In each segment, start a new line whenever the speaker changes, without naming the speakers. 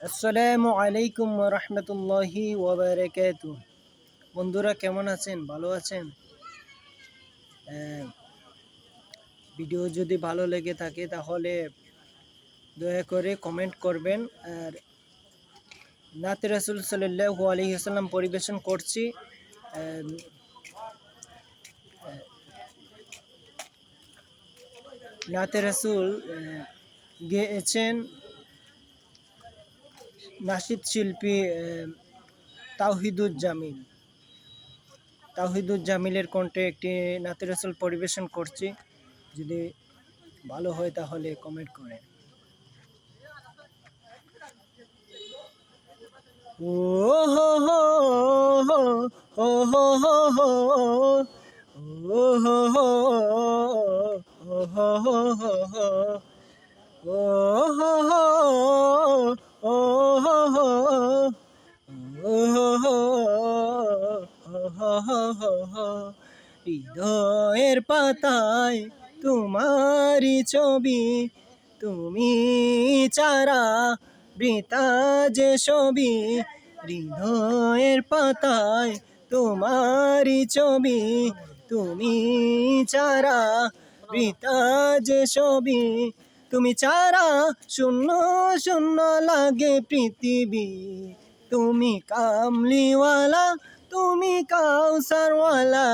আসসালামু আলাইকুম রহমতুল্লাহি ওয়াবারাকাতু। বন্ধুরা কেমন আছেন? ভালো আছেন? ভিডিও যদি ভালো লেগে থাকে তাহলে দয়া করে কমেন্ট করবেন। আর নাতে রাসূল সাল্লাল্লাহু আলাইহি ওয়াসাল্লাম পরিবেশন করছি। নাতে রাসূল গেয়েছেন নাশিদ শিল্পী তাওহিদুজ্জামিলের কণ্ঠে একটি নাতে রাসূল পরিবেশন করছি। যদি ভালো হয় তাহলে কমেন্ট করেন। ও হো হো হো হো হো হো হো ও হো হো ও হো হো হো হো ও হো হো ও হো হো ও হো হো হৃদয়ের পাতায় তোমারি ছবি, তুমি চারা বৃতা যে ছবি। হৃদয়ের পাতায় তোমারি ছবি, তুমি চারা বৃতা যে ছবি। তুমি চারা শূন্য শূন্য লাগে পৃথিবী। তুমি কামলিওয়ালা, তুমি কাউসারওয়ালা,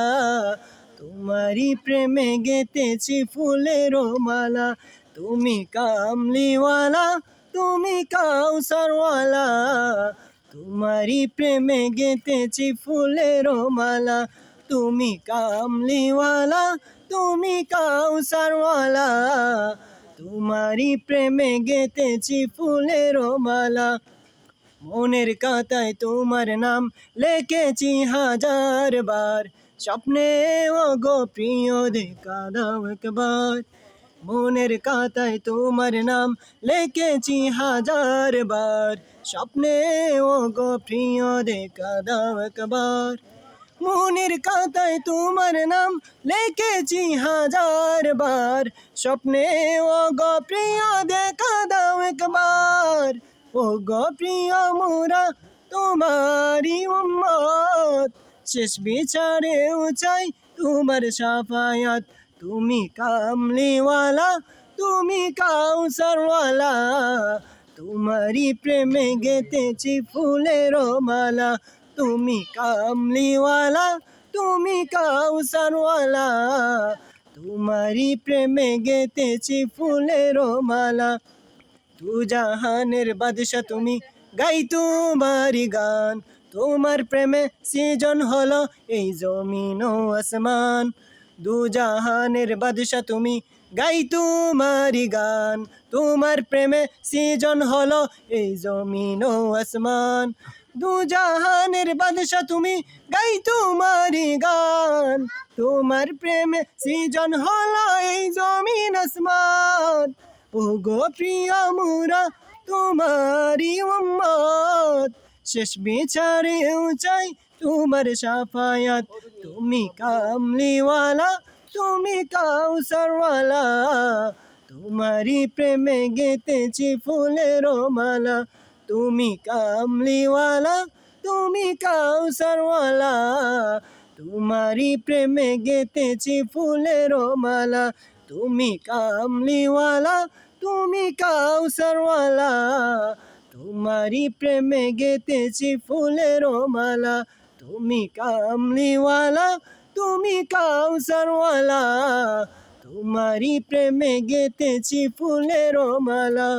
তোমারি প্রেমে গেতেছি ফুলের মালা। তুমি কামলিওয়ালা, তুমি কাউসারওয়ালা, তোমারি প্রেমে গেতেছি ফুলের মালা। তুমি কামলিওয়ালা, তুমি কাউসারওয়ালা, তোমারি প্রেমে গেতেছি ফুলের মালা। মনের কাতায় তোমার নাম লিখেছি হাজার বার, স্বপ্নে ওগো প্রিয় দেখা দাও একবার। মনের কাতায় তোমার নাম লিখেছি হাজার বার, স্বপ্নে ওগো প্রিয় দেখা দাও একবার। মনের কাতায় তোমার নাম লিখেছি হাজার বার, স্বপ্নে ওগো প্রিয় দেখা দাও একবার। ও গো প্রিয় মোরা তোমারি উম্মত, শেষ বিচারেও চাই তোমার শাফায়াত। তুমি কামলিওয়ালা, তুমি কাউসারওয়ালা, তোমারি প্রেমে গেতেছি ফুলের মালা। তুমি কামলিওয়ালা, তুমি কাউসারওয়ালা, তোমারি প্রেমে গেতেছি ফুলের মালা। তু জাহানের বাদশা তুমি, গাই তোমারি গান, তোমার প্রেমে সৃজন হলো এই জমিন ও আসমান। দু জাহানের বাদশা তুমি, গাই তোমারি গান, তোমার প্রেমে সৃজন হলো এই জমিন ও আসমান। দু জাহানের বাদশা তুমি, গাই তোমারি গান, তোমার প্রেমে সৃজন হলো এই জমিন আসমান। ও গো প্রিয় মোরা তোমারি উম্মত, শেষ বিচারেও চাই তোমার শাফায়াত। তুমি কামলিওয়ালা, তুমি কাউসারওয়ালা, তোমারি প্রেমে গেতেছি ফুলের মালা। তুমি কামলিওয়ালা, তুমি কাউসারওয়ালা, তোমারি প্রেমে গেতেছি ফুলের মালা। তুমি কামলিওয়ালা, তুমি কাউসারওয়ালা, তোমারি প্রেমে গেতেছি ফুলের মালা। তুমি কামলিওয়ালা, তুমি কাউসারওয়ালা, তোমারি প্রেমে গেতেছি ফুলের মালা।